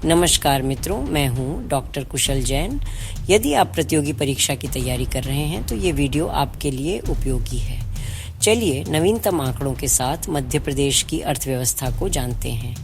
नमस्कार मित्रों, मैं हूं डॉक्टर कुशल जैन। यदि आप प्रतियोगी परीक्षा की तैयारी कर रहे हैं तो ये वीडियो आपके लिए उपयोगी है। चलिए नवीनतम आंकड़ों के साथ मध्य प्रदेश की अर्थव्यवस्था को जानते हैं।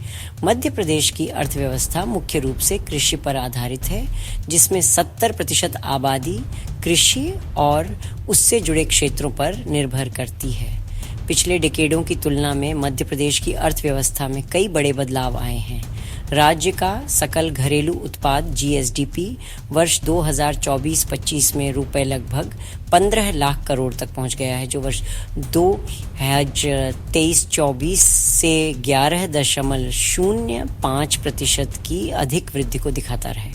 मध्य प्रदेश की अर्थव्यवस्था मुख्य रूप से कृषि पर आधारित है, जिसमें 70% आबादी कृषि और उससे जुड़े क्षेत्रों पर निर्भर करती है। पिछले डिकेडों की तुलना में मध्य प्रदेश की अर्थव्यवस्था में कई बड़े बदलाव आए हैं। राज्य का सकल घरेलू उत्पाद GSDP वर्ष 2024-25 में रुपए लगभग 15 लाख करोड़ तक पहुंच गया है, जो वर्ष 2023-24 से 11.05% की अधिक वृद्धि को दिखाता है।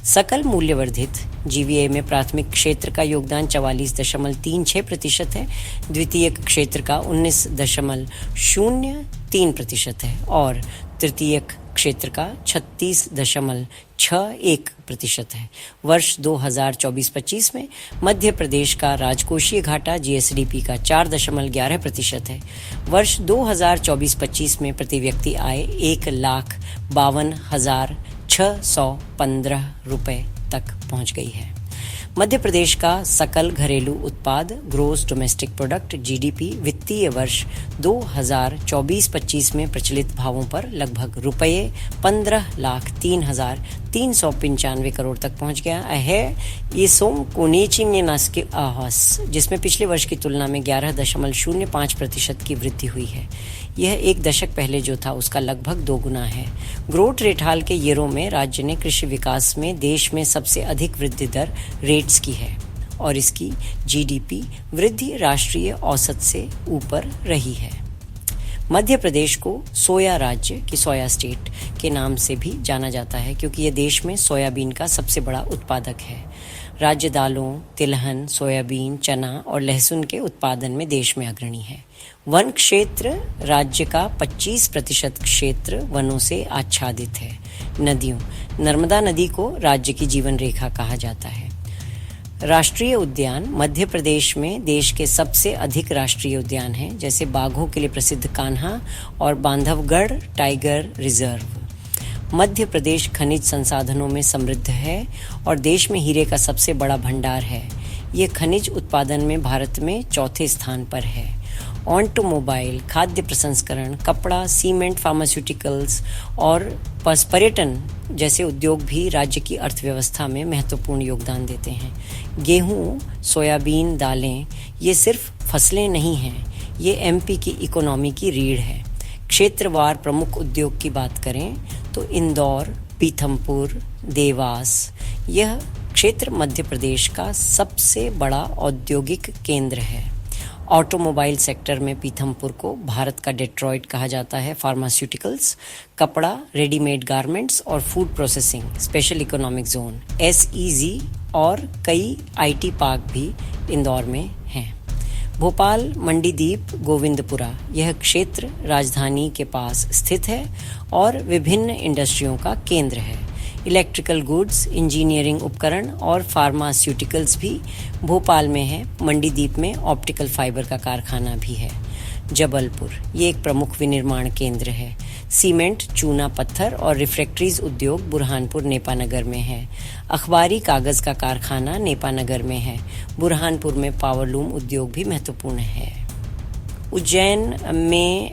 सकल मूल्यवर्धित GVA में प्राथमिक क्षेत्र का योगदान 44.36% है, द्वितीयक क्षेत्र का 19.03% है और तृतीयक क्षेत्र का 36.61% है। वर्ष 2024-25 में मध्य प्रदेश का राजकोषीय घाटा GSDP का 4.11% है। वर्ष 2024-25 में प्रति व्यक्ति आय 1,52,615 रुपये तक पहुंच गई है। मध्य प्रदेश का सकल घरेलू उत्पाद ग्रोस डोमेस्टिक प्रोडक्ट GDP वित्तीय वर्ष 2024-25 में प्रचलित भावों पर लगभग रुपये 15,03,395 करोड़ तक पहुंच गया है। ये सोम कोनेचिंगनास के आवास, जिसमें पिछले वर्ष की तुलना में 11.05% की वृद्धि हुई है। यह एक दशक पहले जो था उसका लगभग 2 गुना है। ग्रोथ रेट हाल के ईयरों में राज्य ने कृषि विकास में देश में सबसे अधिक वृद्धि दर रेट्स की है और इसकी GDP वृद्धि राष्ट्रीय औसत से ऊपर रही है। मध्य प्रदेश को सोया राज्य की सोया स्टेट के नाम से भी जाना जाता है, क्योंकि यह देश में सोयाबीन का सबसे बड़ा उत्पादक है। राज्य दालों, तिलहन, सोयाबीन, चना और लहसुन के उत्पादन में देश में अग्रणी है। वन क्षेत्र राज्य का 25% क्षेत्र वनों से आच्छादित है। नदियों, नर्मदा नदी को राज्य की जीवन रेखा कहा जाता है। राष्ट्रीय उद्यान, मध्य प्रदेश में देश के सबसे अधिक राष्ट्रीय उद्यान हैं, जैसे बाघों के लिए प्रसिद्ध कान्हा और बांधवगढ़ टाइगर रिजर्व। मध्य प्रदेश खनिज संसाधनों में समृद्ध है और देश में हीरे का सबसे बड़ा भंडार है। ये खनिज उत्पादन में भारत में चौथे स्थान पर है। ऑटोमोबाइल, खाद्य प्रसंस्करण, कपड़ा, सीमेंट, फार्मास्यूटिकल्स और पर्यटन जैसे उद्योग भी राज्य की अर्थव्यवस्था में महत्वपूर्ण योगदान देते हैं। गेहूं, सोयाबीन, दालें ये सिर्फ फसलें नहीं हैं, ये MP की इकोनॉमी की रीढ़ है। क्षेत्रवार प्रमुख उद्योग की बात करें तो इंदौर, पीथमपुर, देवास, यह क्षेत्र मध्य प्रदेश का सबसे बड़ा औद्योगिक केंद्र है। ऑटोमोबाइल सेक्टर में पीथमपुर को भारत का डेट्रॉइट कहा जाता है। फार्मास्यूटिकल्स, कपड़ा, रेडीमेड गारमेंट्स और food processing special economic zone SEZ और कई IT पार्क भी इंदौर में हैं। भोपाल, मंडीदीप, गोविंदपुरा, यह क्षेत्र राजधानी के पास स्थित है और विभिन्न इंडस्ट्रियों का केंद्र है। इलेक्ट्रिकल गुड्स, इंजीनियरिंग उपकरण और फार्मास्यूटिकल्स भी भोपाल में है। मंडीदीप में ऑप्टिकल फाइबर का कारखाना भी है। जबलपुर, ये एक प्रमुख विनिर्माण केंद्र है। सीमेंट, चूना पत्थर और रिफ्रैक्ट्रीज उद्योग बुरहानपुर नेपानगर में है। अखबारी कागज़ का कारखाना नेपानगर में है। बुरहानपुर में पावरलूम उद्योग भी महत्वपूर्ण है। उज्जैन में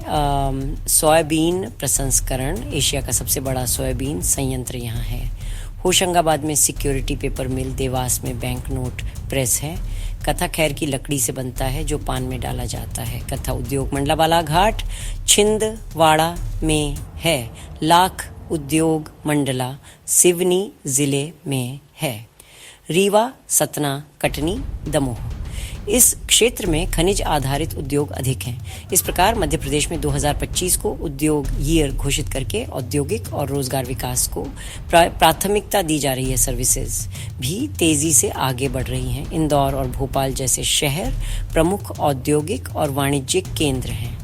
सोयाबीन प्रसंस्करण, एशिया का सबसे बड़ा सोयाबीन संयंत्र यहाँ है। होशंगाबाद में सिक्योरिटी पेपर मिल, देवास में बैंक नोट प्रेस है। कथा खैर की लकड़ी से बनता है जो पान में डाला जाता है। कथा उद्योग मंडला बालाघाट, छिंदवाड़ा में है। लाख उद्योग मंडला सिवनी जिले में है। रीवा, सतना, कटनी, दमोह, इस क्षेत्र में खनिज आधारित उद्योग अधिक हैं। इस प्रकार मध्य प्रदेश में 2025 को उद्योग ईयर घोषित करके औद्योगिक और रोजगार विकास को प्राथमिकता दी जा रही है। सर्विसेज भी तेजी से आगे बढ़ रही हैं। इंदौर और भोपाल जैसे शहर प्रमुख औद्योगिक और वाणिज्यिक केंद्र हैं।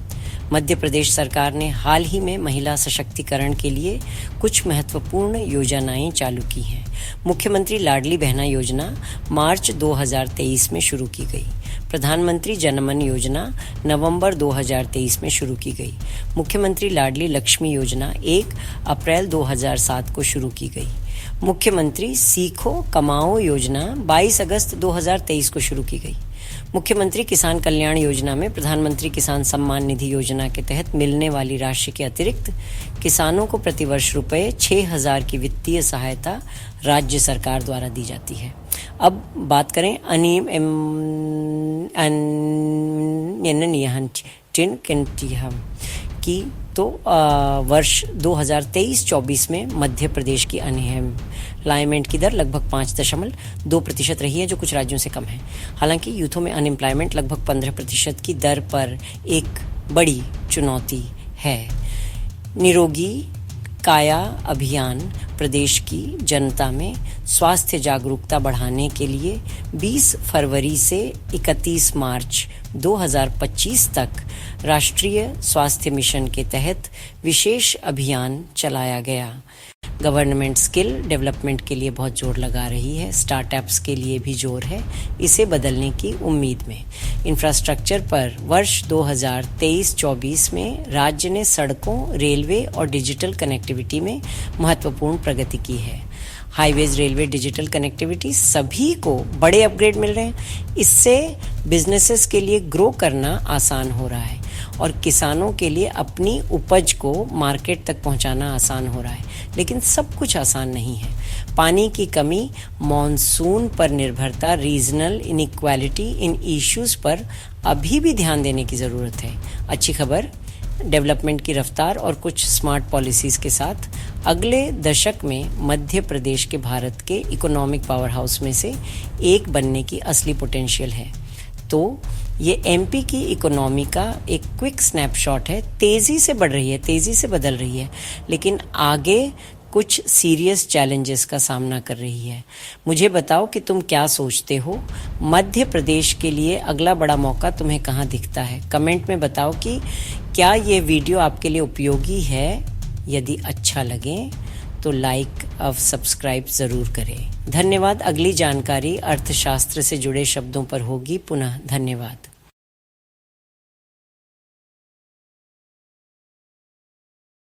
मध्य प्रदेश सरकार ने हाल ही में महिला सशक्तिकरण के लिए कुछ महत्वपूर्ण योजनाएं चालू की हैं। मुख्यमंत्री लाडली बहना योजना मार्च 2023 में शुरू की गई। प्रधानमंत्री जनमन योजना नवंबर 2023 में शुरू की गई। मुख्यमंत्री लाडली लक्ष्मी योजना 1 अप्रैल 2007 को शुरू की गई। मुख्यमंत्री सीखो कमाओ योजना 22 अगस्त 2023 को शुरू की गई। मुख्यमंत्री किसान कल्याण योजना में प्रधानमंत्री किसान सम्मान निधि योजना के तहत मिलने वाली राशि के अतिरिक्त किसानों को प्रतिवर्ष रुपये 6,000 की वित्तीय सहायता राज्य सरकार द्वारा दी जाती है। अब बात करें की तो वर्ष 2023-24 में मध्य प्रदेश की अनएम्प्लॉयमेंट की दर लगभग 5.2% रही है, जो कुछ राज्यों से कम है। हालांकि यूथों में अनएम्प्लॉयमेंट लगभग 15% की दर पर एक बड़ी चुनौती है। निरोगी काया अभियान प्रदेश की जनता में स्वास्थ्य जागरूकता बढ़ाने के लिए 20 फरवरी से 31 मार्च 2025 तक राष्ट्रीय स्वास्थ्य मिशन के तहत विशेष अभियान चलाया गया। गवर्नमेंट स्किल डेवलपमेंट के लिए बहुत जोर लगा रही है, स्टार्टअप्स के लिए भी जोर है, इसे बदलने की उम्मीद में। इंफ्रास्ट्रक्चर पर वर्ष 2023-24 में राज्य ने सड़कों, रेलवे और डिजिटल कनेक्टिविटी में महत्वपूर्ण प्रगति की है। हाईवेज, रेलवे, डिजिटल कनेक्टिविटी सभी को बड़े अपग्रेड मिल रहे हैं। इससे बिजनेसेस के लिए ग्रो करना आसान हो रहा है और किसानों के लिए अपनी उपज को मार्केट तक पहुंचाना आसान हो रहा है। लेकिन सब कुछ आसान नहीं है। पानी की कमी, मॉनसून पर निर्भरता, रीजनल इनइक्वालिटी, इन इश्यूज पर अभी भी ध्यान देने की ज़रूरत है। अच्छी खबर, डेवलपमेंट की रफ्तार और कुछ स्मार्ट पॉलिसीज़ के साथ अगले दशक में मध्य प्रदेश के भारत के इकोनॉमिक पावर हाउस में से एक बनने की असली पोटेंशियल है। तो ये एमपी की इकोनॉमी का एक क्विक स्नैपशॉट है। तेज़ी से बढ़ रही है, तेज़ी से बदल रही है, लेकिन आगे कुछ सीरियस चैलेंजेस का सामना कर रही है। मुझे बताओ कि तुम क्या सोचते हो, मध्य प्रदेश के लिए अगला बड़ा मौका तुम्हें कहाँ दिखता है? कमेंट में बताओ कि क्या ये वीडियो आपके लिए उपयोगी है। यदि अच्छा लगे तो लाइक और सब्सक्राइब ज़रूर करें। धन्यवाद। अगली जानकारी अर्थशास्त्र से जुड़े शब्दों पर होगी। पुनः धन्यवाद।